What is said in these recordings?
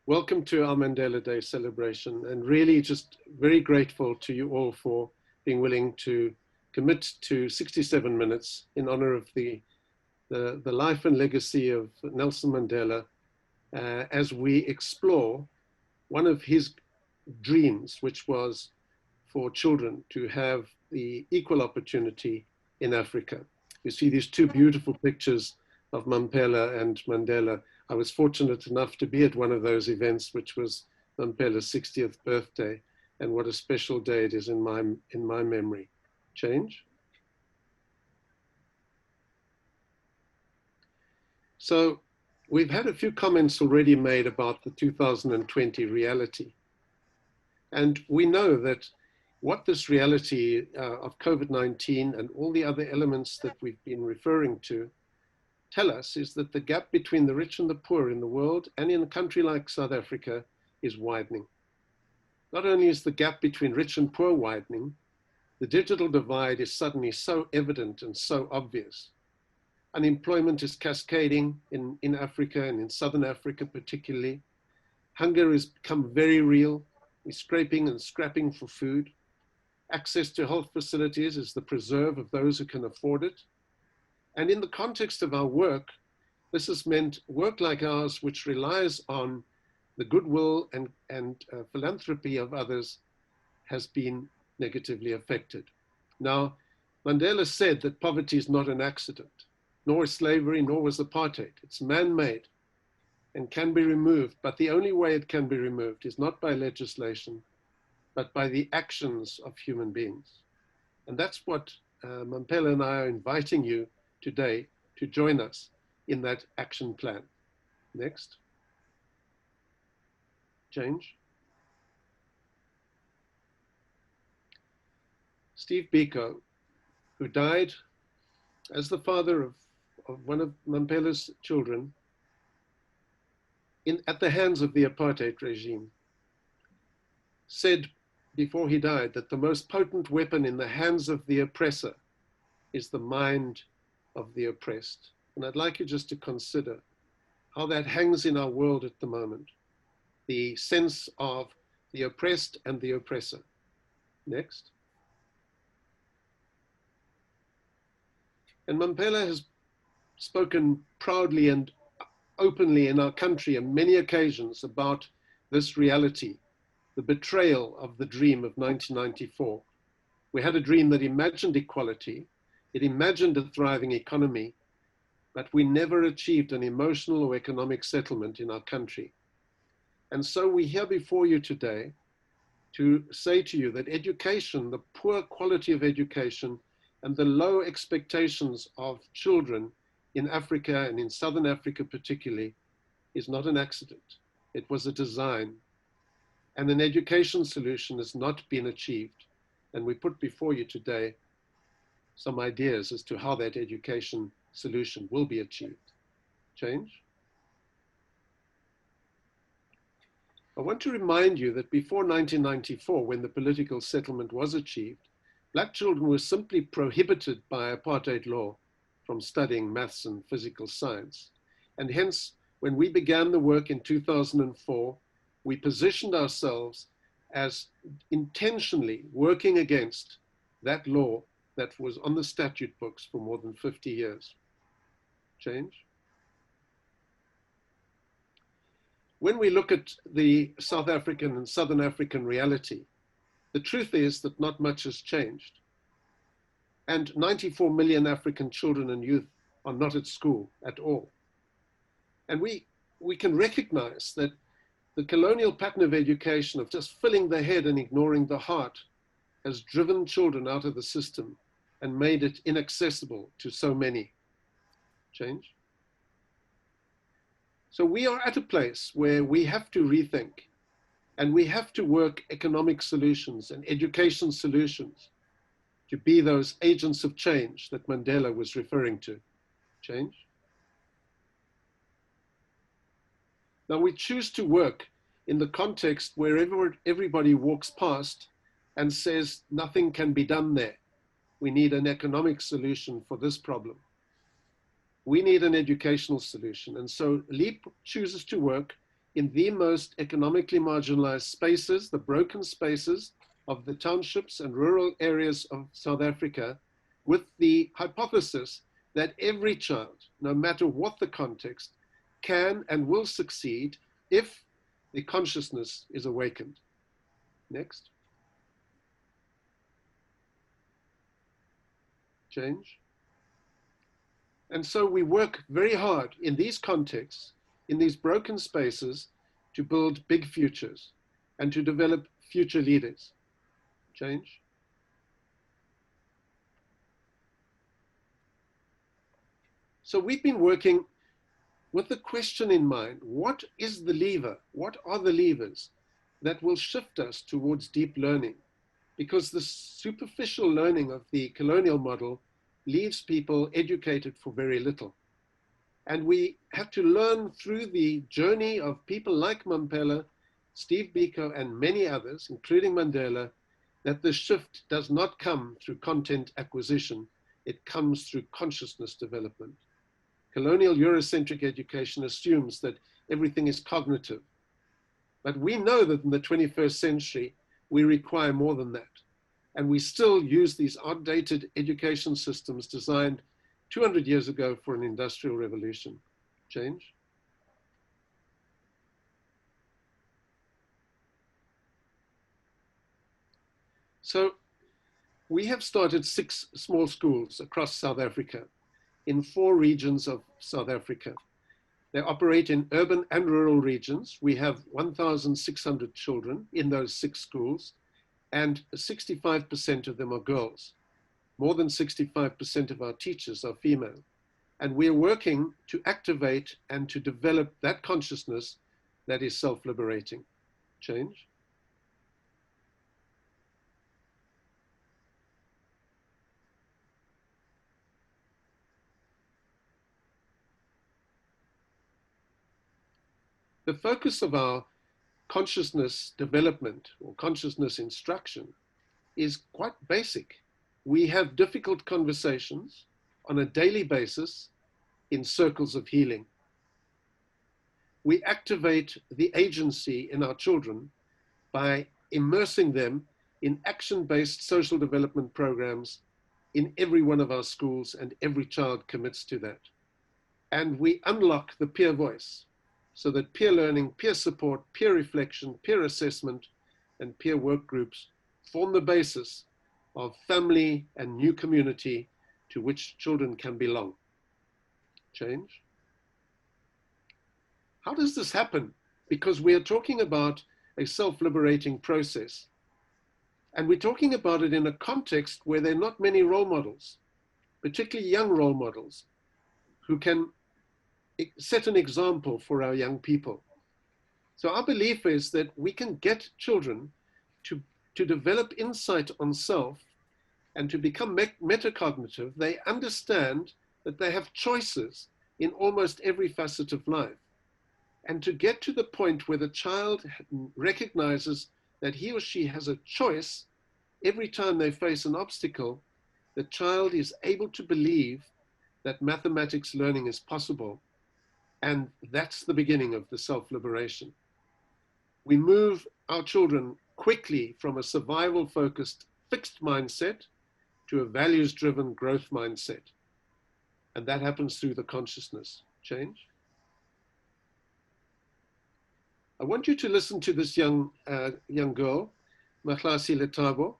Welcome to our Mandela Day celebration, and really just very grateful to you all for being willing to commit to 67 minutes in honor of the life and legacy of Nelson Mandela as we explore one of his dreams, which was for children to have the equal opportunity in Africa. You see these two beautiful pictures of Mampela and Mandela. I was fortunate enough to be at one of those events, which was Mampela's 60th birthday, and what a special day it is in my memory. Change. So we've had a few comments already made about the 2020 reality. And we know that what this reality of COVID-19 and all the other elements that we've been referring to tell us is that the gap between the rich and the poor in the world and in a country like South Africa is widening. Not only is the gap between rich and poor widening, the digital divide is suddenly so evident and so obvious. Unemployment is cascading in Africa and in Southern Africa particularly. Hunger has become very real. We're scraping and scrapping for food. Access to health facilities is the preserve of those who can afford it. And in the context of our work, this has meant work like ours, which relies on the goodwill and philanthropy of others, has been negatively affected. Now, Mandela said that poverty is not an accident, nor is slavery, nor was apartheid. It's man-made and can be removed, but the only way it can be removed is not by legislation, but by the actions of human beings. And that's what Mampela and I are inviting you today to join us in that action plan. Next. Change. Steve Biko, who died as the father of one of Mampela's children at the hands of the apartheid regime, said before he died that the most potent weapon in the hands of the oppressor is the mind of the oppressed. And I'd like you just to consider how that hangs in our world at the moment, the sense of the oppressed and the oppressor. Next. And Mampela has spoken proudly and openly in our country on many occasions about this reality, the betrayal of the dream of 1994. We had a dream that imagined equality, it imagined a thriving economy, but we never achieved an emotional or economic settlement in our country. And so we're here before you today to say to you that education, the poor quality of education, and the low expectations of children in Africa and in Southern Africa particularly is not an accident. It was a design. And an education solution has not been achieved. And we put before you today some ideas as to how that education solution will be achieved. Change. I want to remind you that before 1994, when the political settlement was achieved, Black children were simply prohibited by apartheid law from studying maths and physical science. And hence, when we began the work in 2004, we positioned ourselves as intentionally working against that law that was on the statute books for more than 50 years. Change. When we look at the South African and Southern African reality, the truth is that not much has changed. And 94 million African children and youth are not at school at all. And we can recognize that the colonial pattern of education of just filling the head and ignoring the heart has driven children out of the system and made it inaccessible to so many. Change. So we are at a place where we have to rethink and we have to work economic solutions and education solutions to be those agents of change that Mandela was referring to. Change. Now we choose to work in the context where everybody walks past and says nothing can be done there. We need an economic solution for this problem. We need an educational solution. And so LEAP chooses to work in the most economically marginalized spaces, the broken spaces of the townships and rural areas of South Africa, with the hypothesis that every child, no matter what the context, can and will succeed if the consciousness is awakened. Next. Change. And so we work very hard in these contexts, in these broken spaces, to build big futures and to develop future leaders. Change. So we've been working with the question in mind: what is the lever? What are the levers that will shift us towards deep learning? Because the superficial learning of the colonial model leaves people educated for very little. And we have to learn through the journey of people like Mandela, Steve Biko, and many others, including Mandela, that the shift does not come through content acquisition. It comes through consciousness development. Colonial Eurocentric education assumes that everything is cognitive. But we know that in the 21st century, we require more than that. And we still use these outdated education systems designed 200 years ago for an industrial revolution. Change. So we have started 6 small schools across South Africa in 4 regions of South Africa. They operate in urban and rural regions. We have 1,600 children in those 6 schools, and 65% of them are girls. More than 65% of our teachers are female. And we're working to activate and to develop that consciousness that is self-liberating. Change. The focus of our consciousness development or consciousness instruction is quite basic. We have difficult conversations on a daily basis in circles of healing. We activate the agency in our children by immersing them in action-based social development programs in every one of our schools, and every child commits to that. And we unlock the peer voice, so that peer learning, peer support, peer reflection, peer assessment, and peer work groups form the basis of family and new community to which children can belong. Change. How does this happen? Because we are talking about a self-liberating process, and we're talking about it in a context where there are not many role models, particularly young role models, who can set an example for our young people. So our belief is that we can get children to develop insight on self and to become metacognitive. They understand that they have choices in almost every facet of life. And to get to the point where the child recognizes that he or she has a choice every time they face an obstacle, the child is able to believe that mathematics learning is possible. And that's the beginning of the self-liberation. We move our children quickly from a survival-focused fixed mindset to a values-driven growth mindset. And that happens through the consciousness change. I want you to listen to this young girl, Mahlasi Letabo.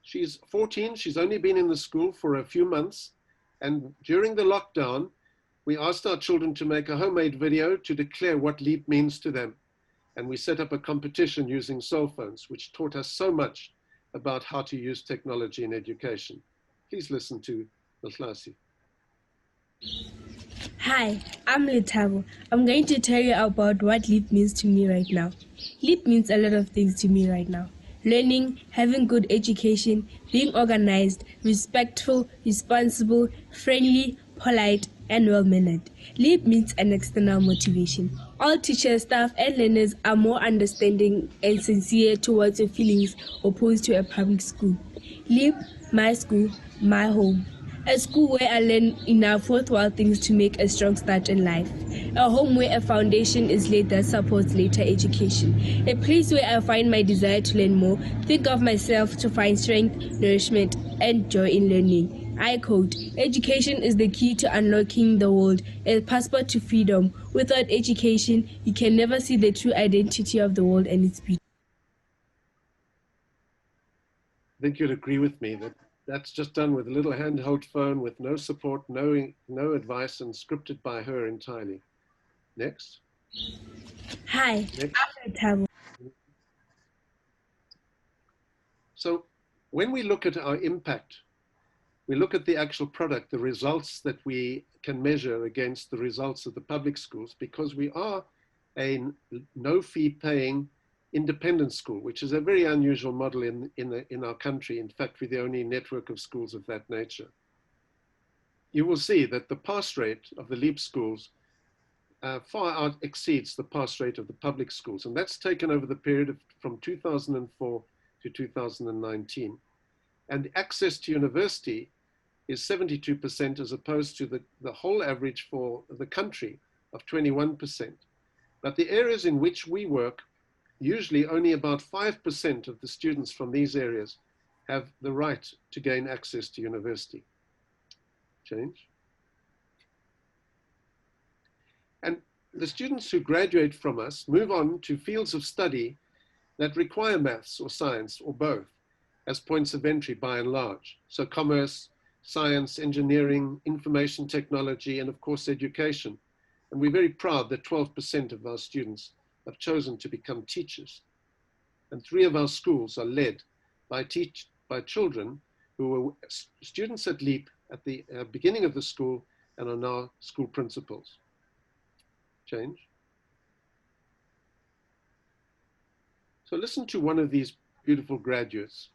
She's 14, she's only been in the school for a few months. And during the lockdown, we asked our children to make a homemade video to declare what LEAP means to them. And we set up a competition using cell phones, which taught us so much about how to use technology in education. Please listen to Mahlasi. Hi, I'm Letabo. I'm going to tell you about what LEAP means to me right now. LEAP means a lot of things to me right now. Learning, having good education, being organized, respectful, responsible, friendly, polite, and well-mannered. LEAP means an external motivation. All teachers, staff, and learners are more understanding and sincere towards your feelings opposed to a public school. LEAP, my school, my home. A school where I learn enough worthwhile things to make a strong start in life. A home where a foundation is laid that supports later education. A place where I find my desire to learn more, think of myself to find strength, nourishment, and joy in learning. I quote, education is the key to unlocking the world, a passport to freedom. Without education, you can never see the true identity of the world and its beauty. I think you'd agree with me that that's just done with a little handheld phone with no support, no advice, and scripted by her entirely. Next. Hi, Next. I'm Untitled. So when we look at our impact, we look at the actual product, the results that we can measure against the results of the public schools, because we are a no fee paying independent school, which is a very unusual model in our country. In fact, we're the only network of schools of that nature. You will see that the pass rate of the LEAP schools far out exceeds the pass rate of the public schools. And that's taken over the period of, from 2004 to 2019. And access to university is 72% as opposed to the whole average for the country of 21%. But the areas in which we work, usually only about 5% of the students from these areas have the right to gain access to university. Change. And the students who graduate from us move on to fields of study that require maths or science or both as points of entry by and large. So commerce, science, engineering, information technology, and of course education. And we're very proud that 12% of our students have chosen to become teachers. And 3 of our schools are led by children who were students at LEAP at the beginning of the school and are now school principals. Change. So listen to one of these beautiful graduates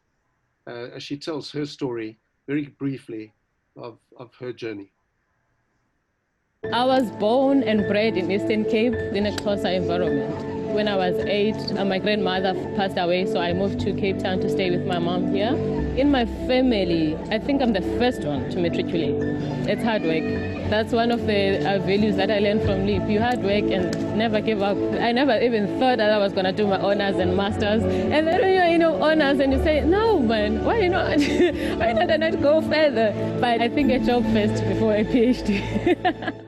as she tells her story very briefly of her journey. I was born and bred in Eastern Cape in a closer environment. When I was 8, my grandmother passed away, so I moved to Cape Town to stay with my mom here. In my family, I think I'm the first one to matriculate. It's hard work. That's one of the values that I learned from LEAP. You hard work and never give up. I never even thought that I was going to do my honors and masters. And then when you're in honors and you say, no, man, why not? Why did I not go further? But I think a job first before a PhD.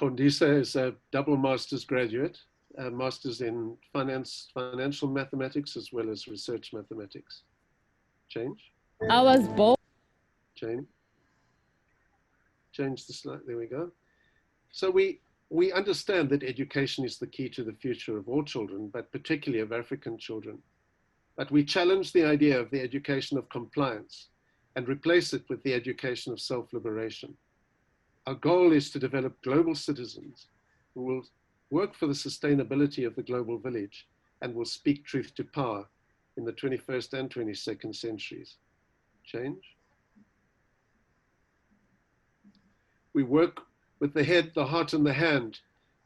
Ondisa is a double master's graduate, a master's in financial mathematics as well as research mathematics. Change. I was born. Change the slide, there we go. So we understand that education is the key to the future of all children, but particularly of African children. But we challenge the idea of the education of compliance and replace it with the education of self-liberation. Our goal is to develop global citizens who will work for the sustainability of the global village and will speak truth to power in the 21st and 22nd centuries. Change. We work with the head, the heart, and the hand,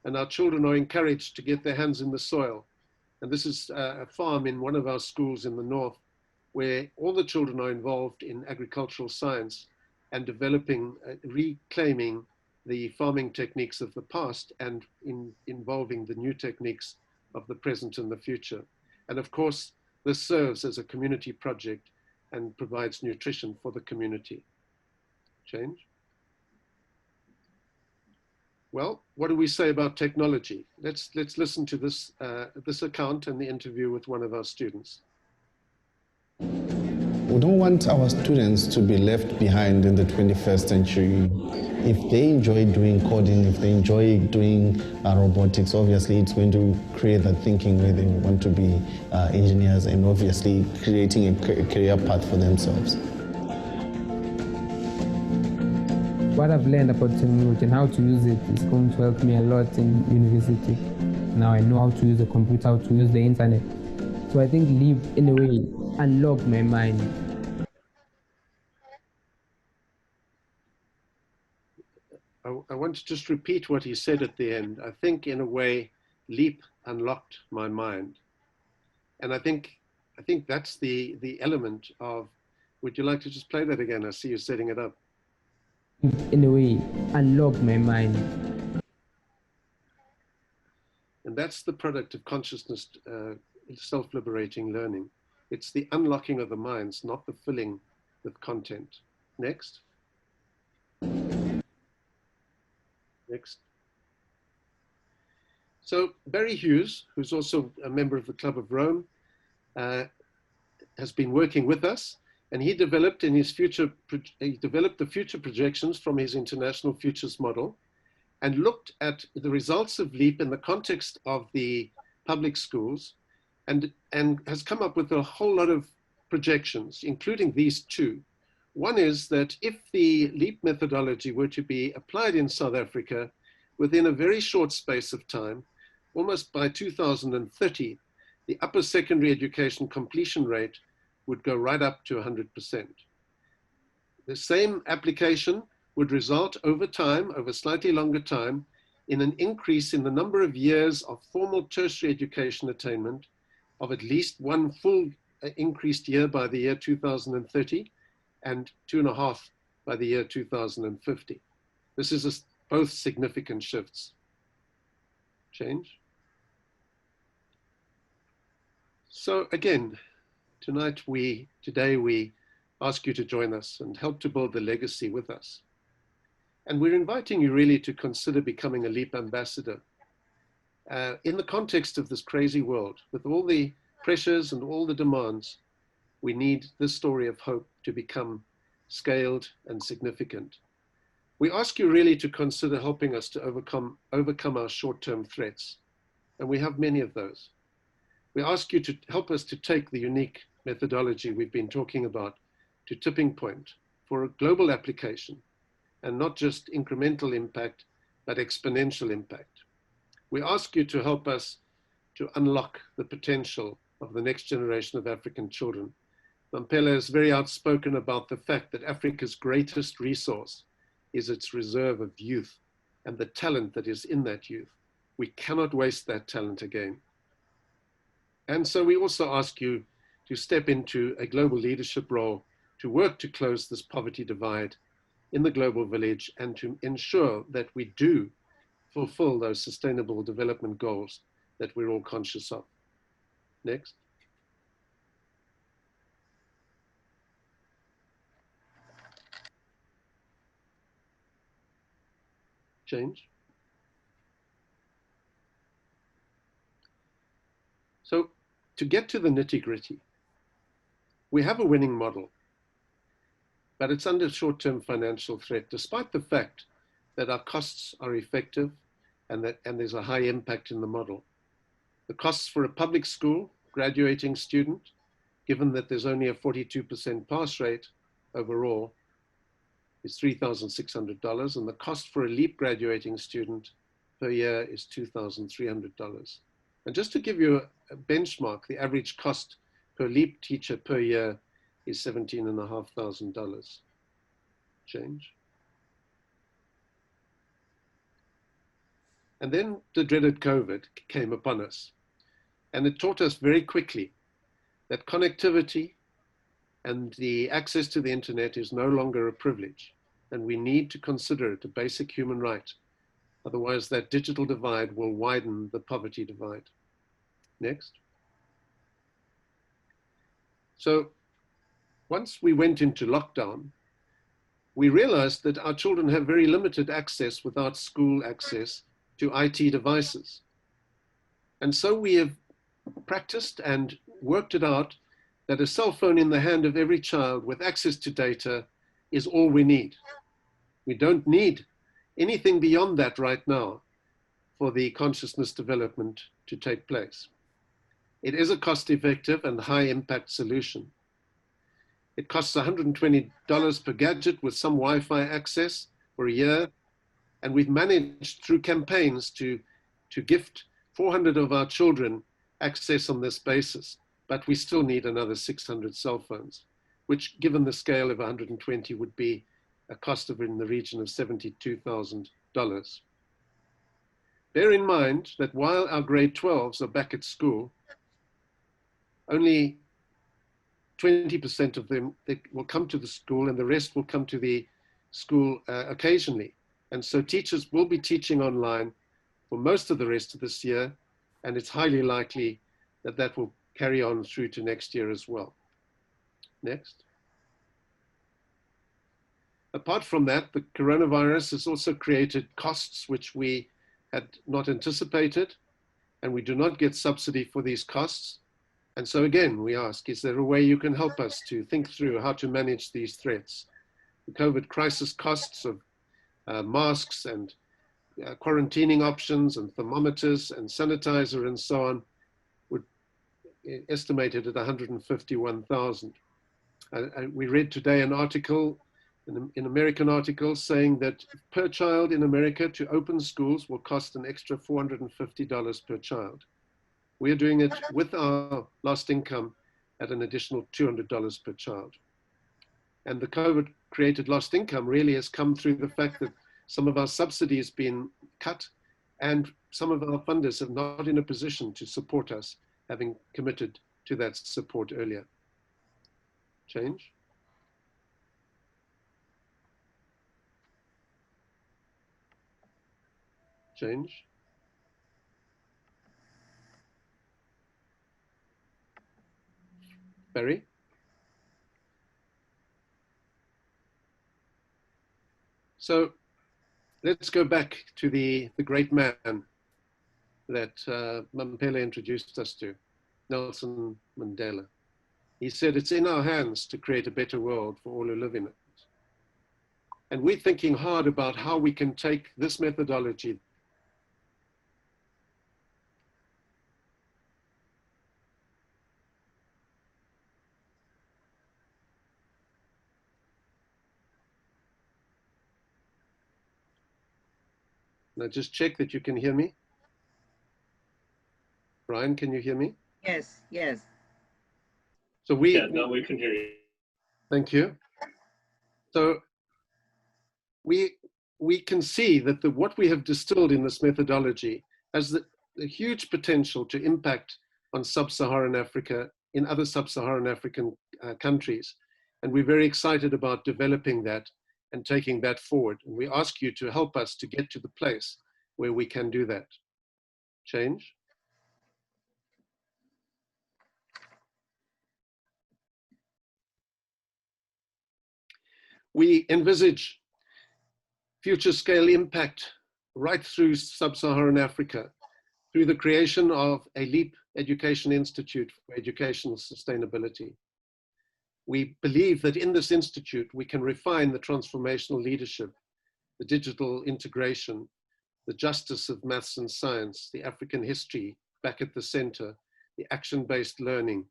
and our children are encouraged to get their hands in the soil. And this is a farm in one of our schools in the north, where all the children are involved in agricultural science and developing, reclaiming the farming techniques of the past and involving the new techniques of the present and the future. And of course, this serves as a community project and provides nutrition for the community. Change. Well, what do we say about technology? Let's listen to this, this account and the interview with one of our students. We don't want our students to be left behind in the 21st century. If they enjoy doing coding, if they enjoy doing robotics, obviously it's going to create that thinking where they want to be engineers and obviously creating a career path for themselves. What I've learned about technology and how to use it is going to help me a lot in university. Now I know how to use a computer, how to use the internet. So I think LEAP, in a way, unlocked my mind. I want to just repeat what he said at the end. I think in a way, LEAP unlocked my mind. And I think I think that's the element of, would you like to just play that again? I see you setting it up. In a way, unlock my mind. And that's the product of consciousness, self-liberating learning. It's the unlocking of the minds, not the filling with content. Next. Next. So Barry Hughes, who's also a member of the Club of Rome, has been working with us, and he developed the future projections from his international futures model and looked at the results of LEAP in the context of the public schools and has come up with a whole lot of projections, including these two. One is that if the LEAP methodology were to be applied in South Africa within a very short space of time, almost by 2030, the upper secondary education completion rate would go right up to 100%. The same application would result over time, over slightly longer time, in an increase in the number of years of formal tertiary education attainment of at least one full increased year by the year 2030 and 2.5 by the year 2050. This is both significant shifts. Change. So again, today we ask you to join us and help to build the legacy with us. And we're inviting you really to consider becoming a LEAP ambassador. In the context of this crazy world, with all the pressures and all the demands, we need this story of hope to become scaled and significant. We ask you really to consider helping us to overcome our short-term threats. And we have many of those. We ask you to help us to take the unique methodology we've been talking about to tipping point for a global application, and not just incremental impact, but exponential impact. We ask you to help us to unlock the potential of the next generation of African children. Mandela is very outspoken about the fact that Africa's greatest resource is its reserve of youth and the talent that is in that youth. We cannot waste that talent again. And so we also ask you to step into a global leadership role to work to close this poverty divide in the global village and to ensure that we do fulfill those sustainable development goals that we're all conscious of. Next. Change. So to get to the nitty-gritty, we have a winning model, but it's under short-term financial threat, despite the fact that our costs are effective and there's a high impact in the model. The costs for a public school graduating student, given that there's only a 42% pass rate overall, is $3,600, and the cost for a LEAP graduating student per year is $2,300. And just to give you a benchmark, the average cost per LEAP teacher per year is $17,500. Change. And then the dreaded COVID came upon us, and it taught us very quickly that connectivity and the access to the internet is no longer a privilege, and we need to consider it a basic human right. Otherwise, that digital divide will widen the poverty divide. Next. So once we went into lockdown, we realized that our children have very limited access without school access to IT devices. And so we have practiced and worked it out that a cell phone in the hand of every child with access to data is all we need. We don't need anything beyond that right now for the consciousness development to take place. It is a cost-effective and high-impact solution. It costs $120 per gadget with some Wi-Fi access for a year, and we've managed through campaigns to gift 400 of our children access on this basis, but we still need another 600 cell phones, which given the scale of 120 would be a cost of in the region of $72,000. Bear in mind that while our grade 12s are back at school, only 20% of them they will come to the school, and the rest will come to the school occasionally. And so teachers will be teaching online for most of the rest of this year, and it's highly likely that that will carry on through to next year as well. Next. Apart from that, the coronavirus has also created costs which we had not anticipated, and we do not get subsidy for these costs. And so again, we ask, is there a way you can help us to think through how to manage these threats? The COVID crisis costs of masks and quarantining options and thermometers and sanitizer and so on would estimated at 151,000. We read today an article, an American article, saying that per child in America to open schools will cost an extra $450 per child. We're doing it with our lost income at an additional $200 per child. And the COVID created lost income really has come through the fact that some of our subsidies been cut, and some of our funders are not in a position to support us, having committed to that support earlier. Change. Change. Barry? So let's go back to the great man that Mandela introduced us to, Nelson Mandela. He said, it's in our hands to create a better world for all who live in it. And we're thinking hard about how we can take this methodology Now just check that you can hear me. Brian, can you hear me? Yes, yes. So we can hear you. Thank you. So we can see that what we have distilled in this methodology has the huge potential to impact on sub-Saharan Africa, in other sub-Saharan African countries. And we're very excited about developing that and taking that forward. And we ask you to help us to get to the place where we can do that. Change. We envisage future scale impact right through sub-Saharan Africa through the creation of a LEAP Education Institute for Educational Sustainability. We believe that in this institute, we can refine the transformational leadership, the digital integration, the justice of maths and science, the African history back at the center, the action-based learning,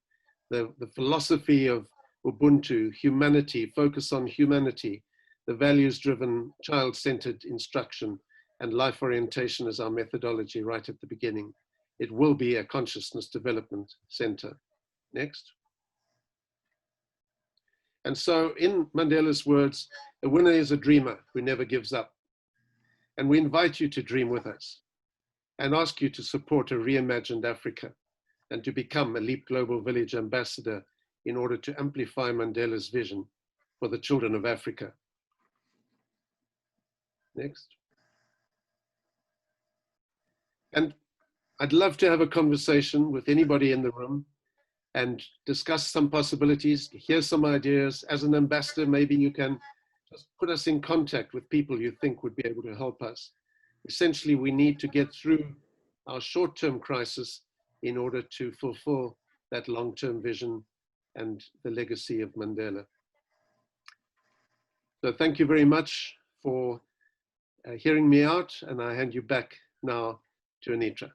the philosophy of Ubuntu, humanity, focus on humanity, the values-driven child-centered instruction, and life orientation as our methodology right at the beginning. It will be a consciousness development center. Next. And so in Mandela's words, a winner is a dreamer who never gives up. And we invite you to dream with us and ask you to support a reimagined Africa and to become a LEAP Global Village ambassador in order to amplify Mandela's vision for the children of Africa. Next. And I'd love to have a conversation with anybody in the room and discuss some possibilities, hear some ideas. As an ambassador, maybe you can just put us in contact with people you think would be able to help us. Essentially, we need to get through our short-term crisis in order to fulfill that long-term vision and the legacy of Mandela. So thank you very much for hearing me out, and I hand you back now to Anitra.